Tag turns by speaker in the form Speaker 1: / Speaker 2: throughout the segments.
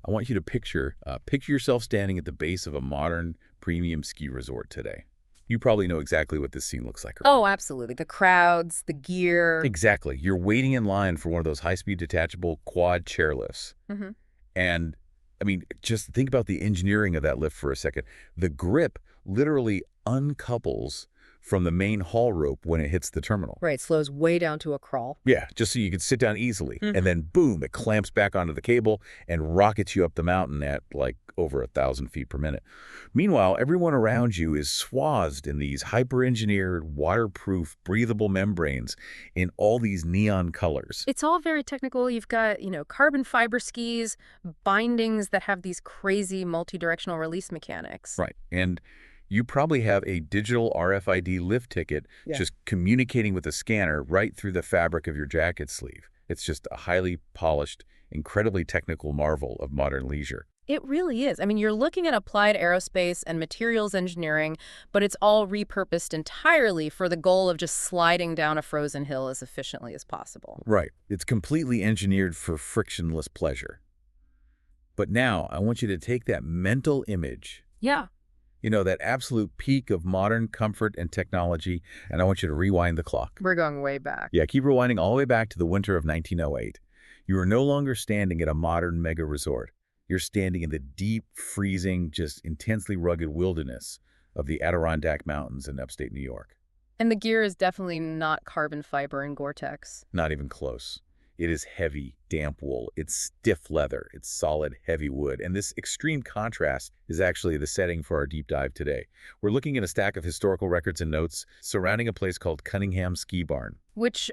Speaker 1: I want you to picture yourself standing at the base of a modern premium ski resort today. You probably know exactly what this scene looks like.
Speaker 2: Oh, absolutely. The crowds, the gear.
Speaker 1: Exactly. You're waiting in line for one of those high-speed detachable quad chairlifts.
Speaker 2: Hmm.
Speaker 1: And, I mean, just think about the engineering of that lift for a second. The grip literally uncouples from the main haul rope when it hits the terminal.
Speaker 2: Right, slows way down to a crawl.
Speaker 1: Yeah, just so you can sit down easily.
Speaker 2: Mm.
Speaker 1: And then, boom, it clamps back onto the cable and rockets you up the mountain at, like, over 1,000 feet per minute. Meanwhile, everyone around you is swathed in these hyper-engineered, waterproof, breathable membranes in all these neon colors.
Speaker 2: It's all very technical. You've got, carbon fiber skis, bindings that have these crazy multi-directional release mechanics.
Speaker 1: Right. And you probably have a digital RFID lift ticket just communicating with a scanner right through the fabric of your jacket sleeve. It's just a highly polished, incredibly technical marvel of modern leisure.
Speaker 2: It really is. I mean, you're looking at applied aerospace and materials engineering, but it's all repurposed entirely for the goal of just sliding down a frozen hill as efficiently as possible.
Speaker 1: Right. It's completely engineered for frictionless pleasure. But now I want you to take that mental image,
Speaker 2: Yeah.
Speaker 1: that absolute peak of modern comfort and technology, and I want you to rewind the clock.
Speaker 2: We're going way back.
Speaker 1: Yeah, keep rewinding all the way back to the winter of 1908. You are no longer standing at a modern mega resort. You're standing in the deep, freezing, just intensely rugged wilderness of the Adirondack Mountains in upstate New York.
Speaker 2: And the gear is definitely not carbon fiber and Gore-Tex.
Speaker 1: Not even close. It is heavy, damp wool. It's stiff leather. It's solid, heavy wood. And this extreme contrast is actually the setting for our deep dive today. We're looking at a stack of historical records and notes surrounding a place called Cunningham Ski Barn.
Speaker 2: Which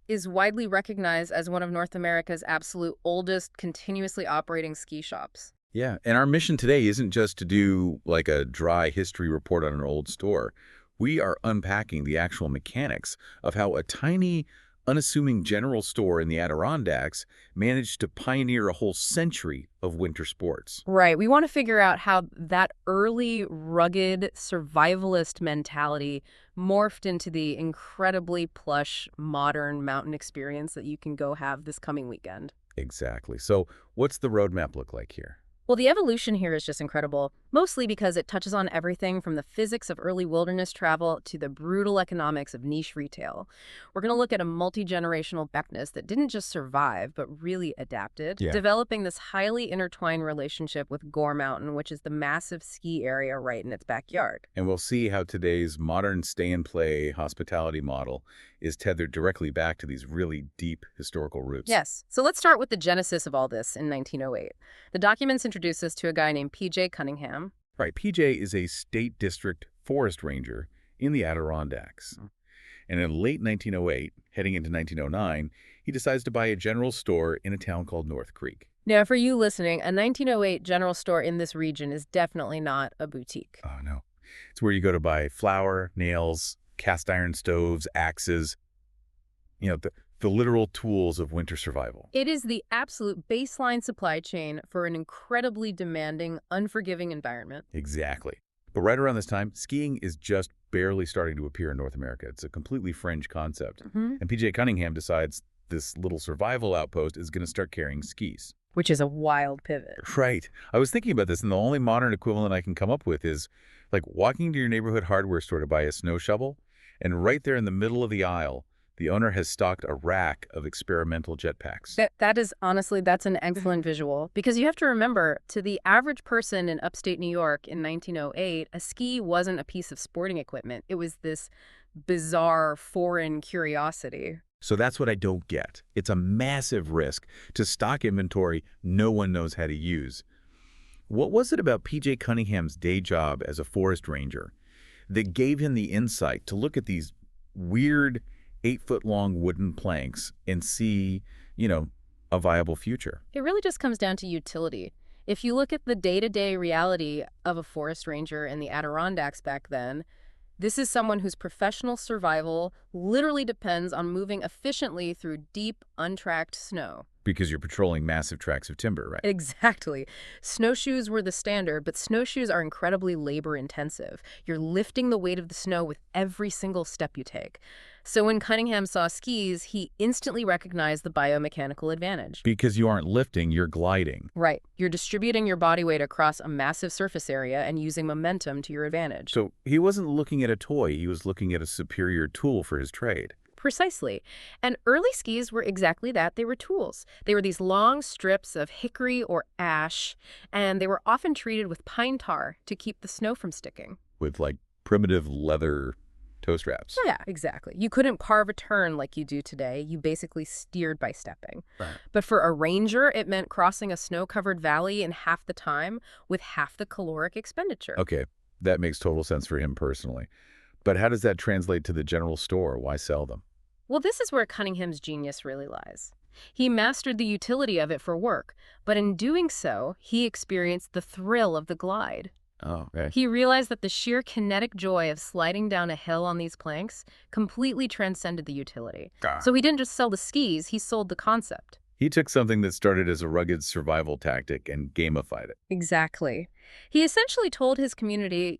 Speaker 2: is widely recognized as one of North America's absolute oldest continuously operating ski shops.
Speaker 1: Yeah, and our mission today isn't just to do like a dry history report on an old store. We are unpacking the actual mechanics of how a tiny, unassuming general store in the Adirondacks managed to pioneer a whole century of winter sports.
Speaker 2: Right. We want to figure out how that early, rugged, survivalist mentality morphed into the incredibly plush, modern mountain experience that you can go have this coming weekend.
Speaker 1: Exactly. So what's the roadmap look like here?
Speaker 2: Well, the evolution here is just incredible, mostly because it touches on everything from the physics of early wilderness travel to the brutal economics of niche retail. We're going to look at a multi-generational business that didn't just survive, but really adapted, developing this highly intertwined relationship with Gore Mountain, which is the massive ski area right in its backyard.
Speaker 1: And we'll see how today's modern stay-and-play hospitality model is tethered directly back to these really deep historical roots.
Speaker 2: Yes. So let's start with the genesis of all this in 1908. The documents introduce us to a guy named P.J. Cunningham.
Speaker 1: Right. PJ is a state district forest ranger in the Adirondacks. And in late 1908, heading into 1909, he decides to buy a general store in a town called North Creek.
Speaker 2: Now, for you listening, a 1908 general store in this region is definitely not a boutique.
Speaker 1: Oh, no. It's where you go to buy flour, nails, cast iron stoves, axes, the literal tools of winter survival.
Speaker 2: It is the absolute baseline supply chain for an incredibly demanding, unforgiving environment.
Speaker 1: Exactly. But right around this time, skiing is just barely starting to appear in North America. It's a completely fringe concept. And P.J. Cunningham decides this little survival outpost is going to start carrying skis.
Speaker 2: Which is a wild pivot.
Speaker 1: Right. I was thinking about this, and the only modern equivalent I can come up with is like walking to your neighborhood hardware store to buy a snow shovel, and right there in the middle of the aisle, the owner has stocked a rack of experimental jetpacks.
Speaker 2: That is, honestly, that's an excellent visual. Because you have to remember, to the average person in upstate New York in 1908, a ski wasn't a piece of sporting equipment. It was this bizarre foreign curiosity.
Speaker 1: So that's what I don't get. It's a massive risk to stock inventory no one knows how to use. What was it about P.J. Cunningham's day job as a forest ranger that gave him the insight to look at these weird 8-foot-long wooden planks and see, a viable future?
Speaker 2: It really just comes down to utility. If you look at the day-to-day reality of a forest ranger in the Adirondacks back then, this is someone whose professional survival literally depends on moving efficiently through deep, untracked snow.
Speaker 1: Because you're patrolling massive tracts of timber, right?
Speaker 2: Exactly. Snowshoes were the standard, but snowshoes are incredibly labor-intensive. You're lifting the weight of the snow with every single step you take. So when Cunningham saw skis, he instantly recognized the biomechanical advantage.
Speaker 1: Because you aren't lifting, you're gliding.
Speaker 2: Right. You're distributing your body weight across a massive surface area and using momentum to your advantage.
Speaker 1: So he wasn't looking at a toy, he was looking at a superior tool for his trade.
Speaker 2: Precisely. And early skis were exactly that. They were tools. They were these long strips of hickory or ash, and they were often treated with pine tar to keep the snow from sticking.
Speaker 1: With like primitive leather toe straps.
Speaker 2: Yeah, exactly. You couldn't carve a turn like you do today. You basically steered by stepping.
Speaker 1: Right.
Speaker 2: But for a ranger, it meant crossing a snow-covered valley in half the time with half the caloric expenditure.
Speaker 1: Okay, that makes total sense for him personally. But how does that translate to the general store? Why sell them?
Speaker 2: Well, this is where Cunningham's genius really lies. He mastered the utility of it for work, but in doing so, he experienced the thrill of the glide.
Speaker 1: Oh, okay.
Speaker 2: He realized that the sheer kinetic joy of sliding down a hill on these planks completely transcended the utility. So he didn't just sell the skis, he sold the concept.
Speaker 1: He took something that started as a rugged survival tactic and gamified it.
Speaker 2: Exactly. He essentially told his community,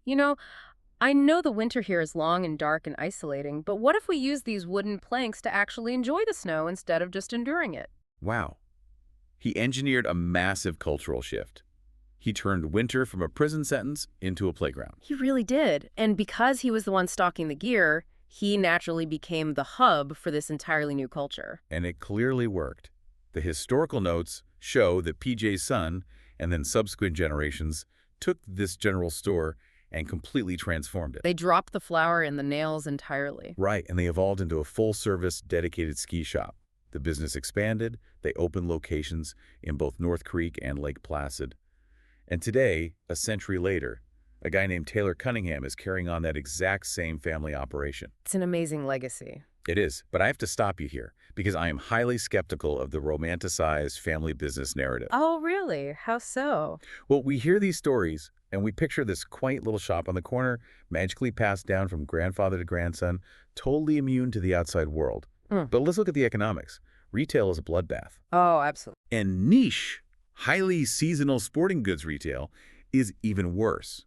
Speaker 2: I know the winter here is long and dark and isolating, but what if we use these wooden planks to actually enjoy the snow instead of just enduring it?
Speaker 1: Wow. He engineered a massive cultural shift. He turned winter from a prison sentence into a playground.
Speaker 2: He really did. And because he was the one stocking the gear, he naturally became the hub for this entirely new culture.
Speaker 1: And it clearly worked. The historical notes show that PJ's son, and then subsequent generations, took this general store and completely transformed it.
Speaker 2: They dropped the flour and the nails entirely.
Speaker 1: Right, and they evolved into a full-service, dedicated ski shop. The business expanded. They opened locations in both North Creek and Lake Placid. And today, a century later, a guy named Taylor Cunningham is carrying on that exact same family operation.
Speaker 2: It's an amazing legacy.
Speaker 1: It is, but I have to stop you here because I am highly skeptical of the romanticized family business narrative.
Speaker 2: Oh, really? How so?
Speaker 1: Well, we hear these stories and we picture this quaint little shop on the corner, magically passed down from grandfather to grandson, totally immune to the outside world. But let's look at the economics. Retail is a bloodbath.
Speaker 2: Oh, absolutely.
Speaker 1: And niche, highly seasonal sporting goods retail is even worse.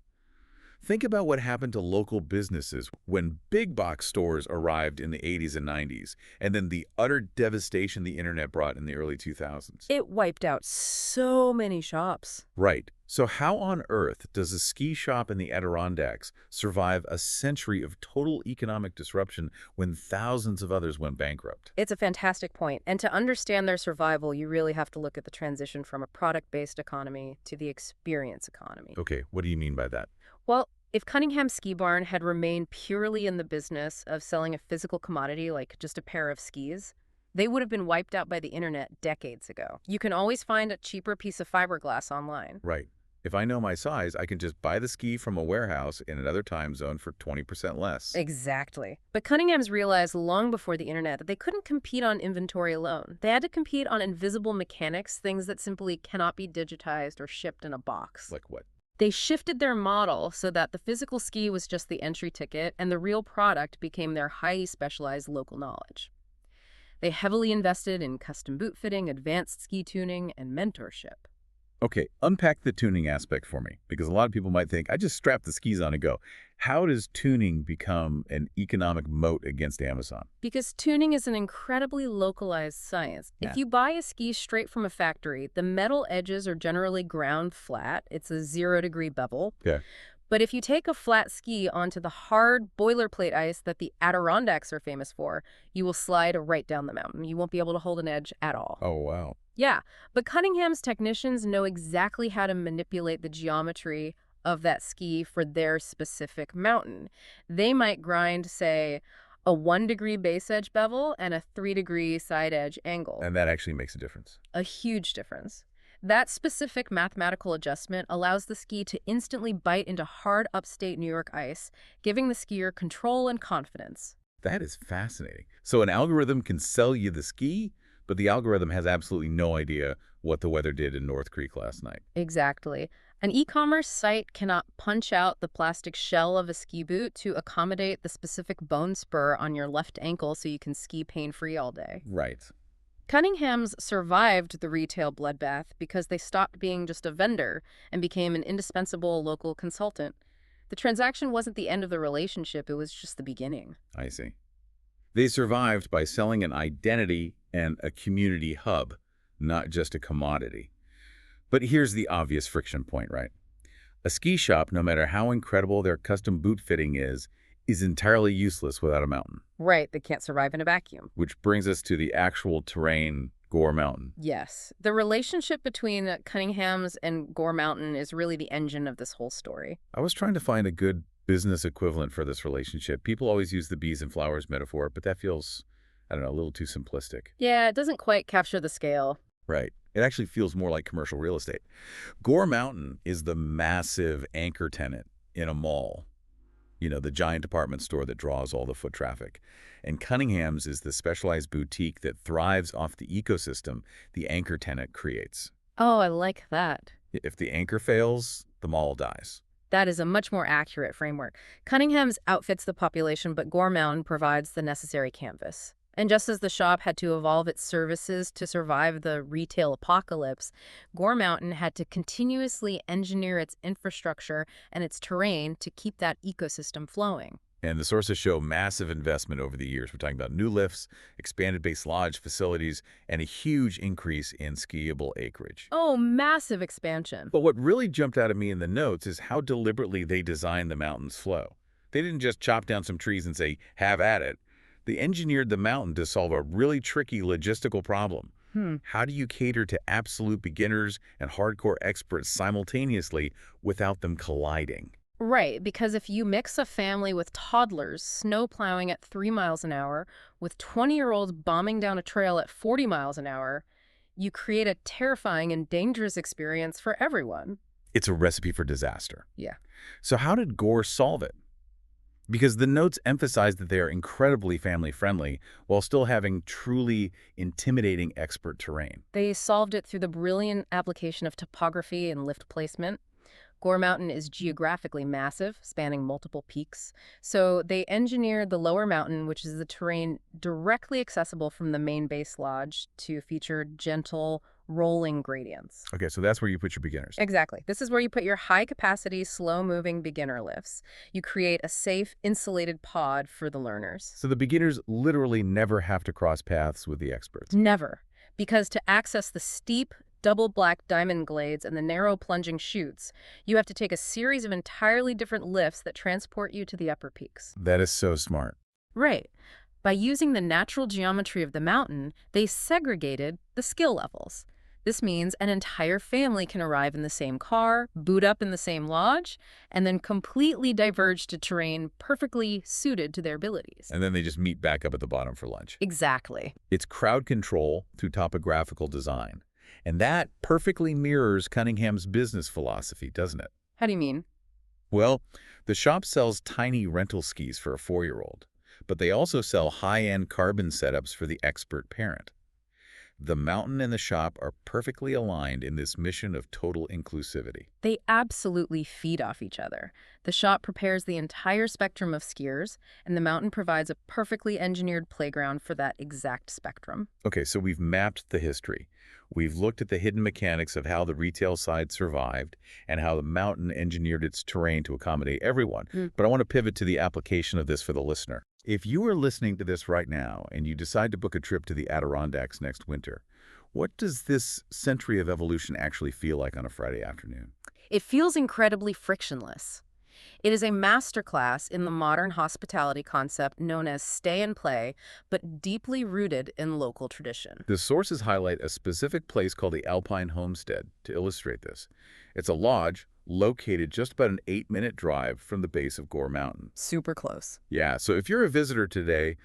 Speaker 1: Think about what happened to local businesses when big box stores arrived in the 80s and 90s, and then the utter devastation the internet brought in the early 2000s.
Speaker 2: It wiped out so many shops.
Speaker 1: Right. So how on earth does a ski shop in the Adirondacks survive a century of total economic disruption when thousands of others went bankrupt?
Speaker 2: It's a fantastic point. And to understand their survival, you really have to look at the transition from a product-based economy to the experience economy.
Speaker 1: Okay, what do you mean by that?
Speaker 2: Well, if Cunningham's ski barn had remained purely in the business of selling a physical commodity like just a pair of skis, they would have been wiped out by the internet decades ago. You can always find a cheaper piece of fiberglass online.
Speaker 1: Right. If I know my size, I can just buy the ski from a warehouse in another time zone for 20% less.
Speaker 2: Exactly. But Cunningham's realized long before the internet that they couldn't compete on inventory alone. They had to compete on invisible mechanics, things that simply cannot be digitized or shipped in a box.
Speaker 1: Like what?
Speaker 2: They shifted their model so that the physical ski was just the entry ticket and the real product became their highly specialized local knowledge. They heavily invested in custom boot fitting, advanced ski tuning, and mentorship.
Speaker 1: Okay, unpack the tuning aspect for me, because a lot of people might think, I just strap the skis on and go. How does tuning become an economic moat against Amazon?
Speaker 2: Because tuning is an incredibly localized science.
Speaker 1: Yeah.
Speaker 2: If you buy a ski straight from a factory, the metal edges are generally ground flat. It's a 0-degree bevel.
Speaker 1: Yeah.
Speaker 2: But if you take a flat ski onto the hard boilerplate ice that the Adirondacks are famous for, you will slide right down the mountain. You won't be able to hold an edge at all.
Speaker 1: Oh, wow.
Speaker 2: Yeah, but Cunningham's technicians know exactly how to manipulate the geometry of that ski for their specific mountain. They might grind, say, a 1-degree base edge bevel and a 3-degree side edge angle.
Speaker 1: And that actually makes a difference.
Speaker 2: A huge difference. That specific mathematical adjustment allows the ski to instantly bite into hard upstate New York ice, giving the skier control and confidence.
Speaker 1: That is fascinating. So an algorithm can sell you the ski, but the algorithm has absolutely no idea what the weather did in North Creek last night.
Speaker 2: Exactly. An e-commerce site cannot punch out the plastic shell of a ski boot to accommodate the specific bone spur on your left ankle so you can ski pain-free all day.
Speaker 1: Right.
Speaker 2: Cunningham's survived the retail bloodbath because they stopped being just a vendor and became an indispensable local consultant. The transaction wasn't the end of the relationship, it was just the beginning.
Speaker 1: I see. They survived by selling an identity and a community hub, not just a commodity. But here's the obvious friction point, right? A ski shop, no matter how incredible their custom boot fitting is entirely useless without a mountain.
Speaker 2: Right, they can't survive in a vacuum.
Speaker 1: Which brings us to the actual terrain, Gore Mountain.
Speaker 2: Yes. The relationship between Cunningham's and Gore Mountain is really the engine of this whole story.
Speaker 1: I was trying to find a good business equivalent for this relationship. People always use the bees and flowers metaphor, but that feels, I don't know, a little too simplistic.
Speaker 2: Yeah, it doesn't quite capture the scale.
Speaker 1: Right. It actually feels more like commercial real estate. Gore Mountain is the massive anchor tenant in a mall. You know, the giant department store that draws all the foot traffic. And Cunningham's is the specialized boutique that thrives off the ecosystem the anchor tenant creates.
Speaker 2: Oh, I like that.
Speaker 1: If the anchor fails, the mall dies.
Speaker 2: That is a much more accurate framework. Cunningham's outfits the population, but Gore Mountain provides the necessary canvas. And just as the shop had to evolve its services to survive the retail apocalypse, Gore Mountain had to continuously engineer its infrastructure and its terrain to keep that ecosystem flowing.
Speaker 1: And the sources show massive investment over the years. We're talking about new lifts, expanded base lodge facilities, and a huge increase in skiable acreage.
Speaker 2: Oh, massive expansion.
Speaker 1: But what really jumped out at me in the notes is how deliberately they designed the mountain's flow. They didn't just chop down some trees and say, have at it. They engineered the mountain to solve a really tricky logistical problem. How do you cater to absolute beginners and hardcore experts simultaneously without them colliding?
Speaker 2: Right, because if you mix a family with toddlers snow plowing at 3 miles an hour with 20-year-olds bombing down a trail at 40 miles an hour, you create a terrifying and dangerous experience for everyone.
Speaker 1: It's a recipe for disaster.
Speaker 2: Yeah.
Speaker 1: So how did Gore solve it? Because the notes emphasize that they are incredibly family-friendly while still having truly intimidating expert terrain.
Speaker 2: They solved it through the brilliant application of topography and lift placement. Gore Mountain is geographically massive, spanning multiple peaks. So they engineered the lower mountain, which is the terrain directly accessible from the main base lodge, to feature gentle, rolling gradients.
Speaker 1: Okay, so that's where you put your beginners.
Speaker 2: Exactly. This is where you put your high-capacity, slow-moving beginner lifts. You create a safe, insulated pod for the learners.
Speaker 1: So the beginners literally never have to cross paths with the experts.
Speaker 2: Never. Because to access the steep, double black diamond glades and the narrow plunging chutes, you have to take a series of entirely different lifts that transport you to the upper peaks.
Speaker 1: That is so smart.
Speaker 2: Right. By using the natural geometry of the mountain, they segregated the skill levels. This means an entire family can arrive in the same car, boot up in the same lodge, and then completely diverge to terrain perfectly suited to their abilities.
Speaker 1: And then they just meet back up at the bottom for lunch.
Speaker 2: Exactly.
Speaker 1: It's crowd control through topographical design. And that perfectly mirrors Cunningham's business philosophy, doesn't it?
Speaker 2: How do you mean?
Speaker 1: Well, the shop sells tiny rental skis for a 4-year-old, but they also sell high-end carbon setups for the expert parent. The mountain and the shop are perfectly aligned in this mission of total inclusivity.
Speaker 2: They absolutely feed off each other. The shop prepares the entire spectrum of skiers, and the mountain provides a perfectly engineered playground for that exact spectrum.
Speaker 1: Okay, so we've mapped the history. We've looked at the hidden mechanics of how the retail side survived and how the mountain engineered its terrain to accommodate everyone. But I want to pivot to the application of this for the listener. If you are listening to this right now and you decide to book a trip to the Adirondacks next winter, what does this century of evolution actually feel like on a Friday afternoon?
Speaker 2: It feels incredibly frictionless. It is a masterclass in the modern hospitality concept known as stay and play, but deeply rooted in local tradition.
Speaker 1: The sources highlight a specific place called the Alpine Homestead to illustrate this. It's a lodge located just about an 8-minute drive from the base of Gore Mountain.
Speaker 2: Super close.
Speaker 1: Yeah, so if you're a visitor today,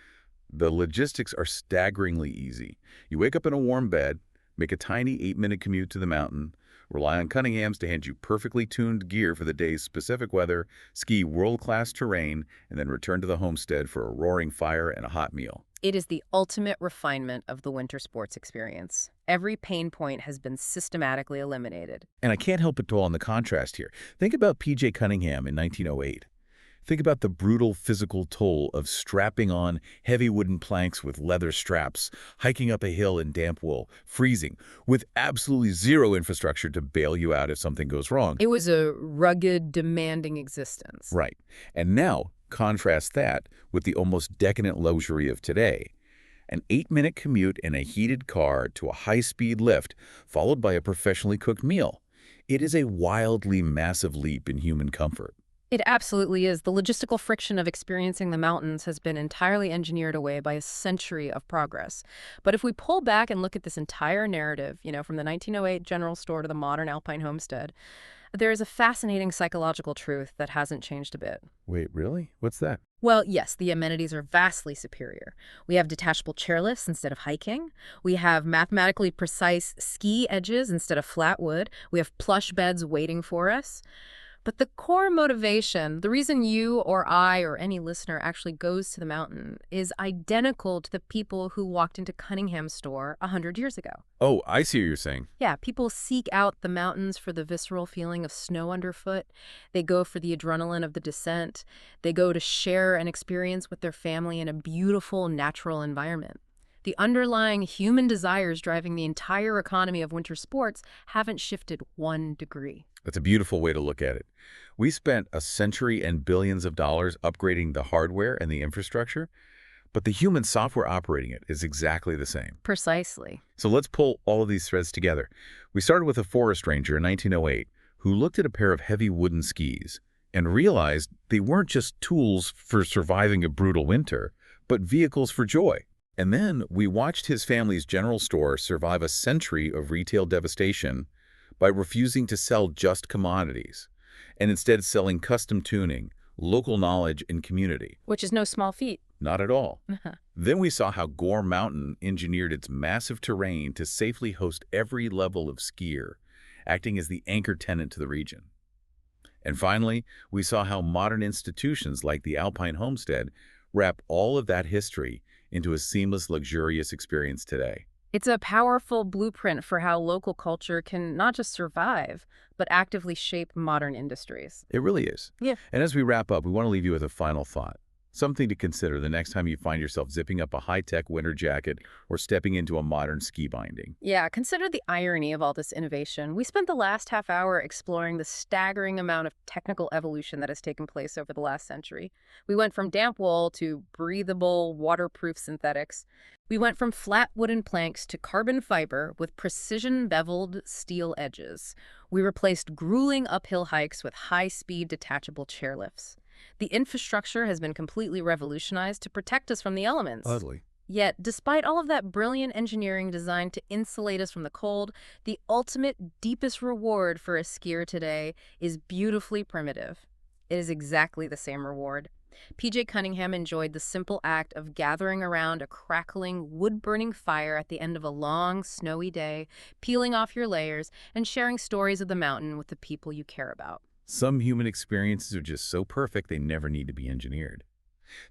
Speaker 1: the logistics are staggeringly easy. You wake up in a warm bed, make a tiny 8-minute commute to the mountain, rely on Cunningham's to hand you perfectly tuned gear for the day's specific weather, ski world-class terrain, and then return to the homestead for a roaring fire and a hot meal.
Speaker 2: It is the ultimate refinement of the winter sports experience. Every pain point has been systematically eliminated.
Speaker 1: And I can't help but dwell on the contrast here. Think about P.J. Cunningham in 1908. Think about the brutal physical toll of strapping on heavy wooden planks with leather straps, hiking up a hill in damp wool, freezing, with absolutely zero infrastructure to bail you out if something goes wrong.
Speaker 2: It was a rugged, demanding existence.
Speaker 1: Right. And now, Contrast that with the almost decadent luxury of today. An 8-minute commute in a heated car to a high-speed lift, followed by a professionally cooked meal. It is a wildly massive leap in human comfort.
Speaker 2: It absolutely is. The logistical friction of experiencing the mountains has been entirely engineered away by a century of progress. But if we pull back and look at this entire narrative, from the 1908 general store to the modern Alpine homestead, there is a fascinating psychological truth that hasn't changed a bit.
Speaker 1: Wait, really? What's that?
Speaker 2: Well, yes, the amenities are vastly superior. We have detachable chairlifts instead of hiking. We have mathematically precise ski edges instead of flat wood. We have plush beds waiting for us. But the core motivation, the reason you or I or any listener actually goes to the mountain, is identical to the people who walked into Cunningham's store 100 years ago.
Speaker 1: Oh, I see what you're saying.
Speaker 2: Yeah, people seek out the mountains for the visceral feeling of snow underfoot. They go for the adrenaline of the descent. They go to share an experience with their family in a beautiful, natural environment. The underlying human desires driving the entire economy of winter sports haven't shifted 1 degree.
Speaker 1: That's a beautiful way to look at it. We spent a century and billions of dollars upgrading the hardware and the infrastructure, but the human software operating it is exactly the same.
Speaker 2: Precisely.
Speaker 1: So let's pull all of these threads together. We started with a forest ranger in 1908 who looked at a pair of heavy wooden skis and realized they weren't just tools for surviving a brutal winter, but vehicles for joy. And then we watched his family's general store survive a century of retail devastation by refusing to sell just commodities and instead selling custom tuning, local knowledge, and community.
Speaker 2: Which is no small feat.
Speaker 1: Not at all. Then we saw how Gore Mountain engineered its massive terrain to safely host every level of skier, acting as the anchor tenant to the region. And finally, we saw how modern institutions like the Alpine Homestead wrap all of that history into a seamless, luxurious experience today.
Speaker 2: It's a powerful blueprint for how local culture can not just survive, but actively shape modern industries.
Speaker 1: It really is.
Speaker 2: Yeah.
Speaker 1: And as we wrap up, we want to leave you with a final thought. Something to consider the next time you find yourself zipping up a high-tech winter jacket or stepping into a modern ski binding.
Speaker 2: Yeah, consider the irony of all this innovation. We spent the last half hour exploring the staggering amount of technical evolution that has taken place over the last century. We went from damp wool to breathable, waterproof synthetics. We went from flat wooden planks to carbon fiber with precision beveled steel edges. We replaced grueling uphill hikes with high-speed detachable chairlifts. The infrastructure has been completely revolutionized to protect us from the elements.
Speaker 1: Ugly.
Speaker 2: Yet, despite all of that brilliant engineering designed to insulate us from the cold, the ultimate, deepest reward for a skier today is beautifully primitive. It is exactly the same reward. P.J. Cunningham enjoyed the simple act of gathering around a crackling, wood-burning fire at the end of a long, snowy day, peeling off your layers, and sharing stories of the mountain with the people you care about.
Speaker 1: Some human experiences are just so perfect they never need to be engineered.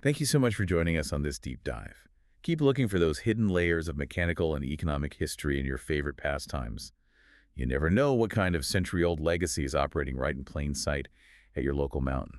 Speaker 1: Thank you so much for joining us on this deep dive. Keep looking for those hidden layers of mechanical and economic history in your favorite pastimes. You never know what kind of century-old legacy is operating right in plain sight at your local mountain.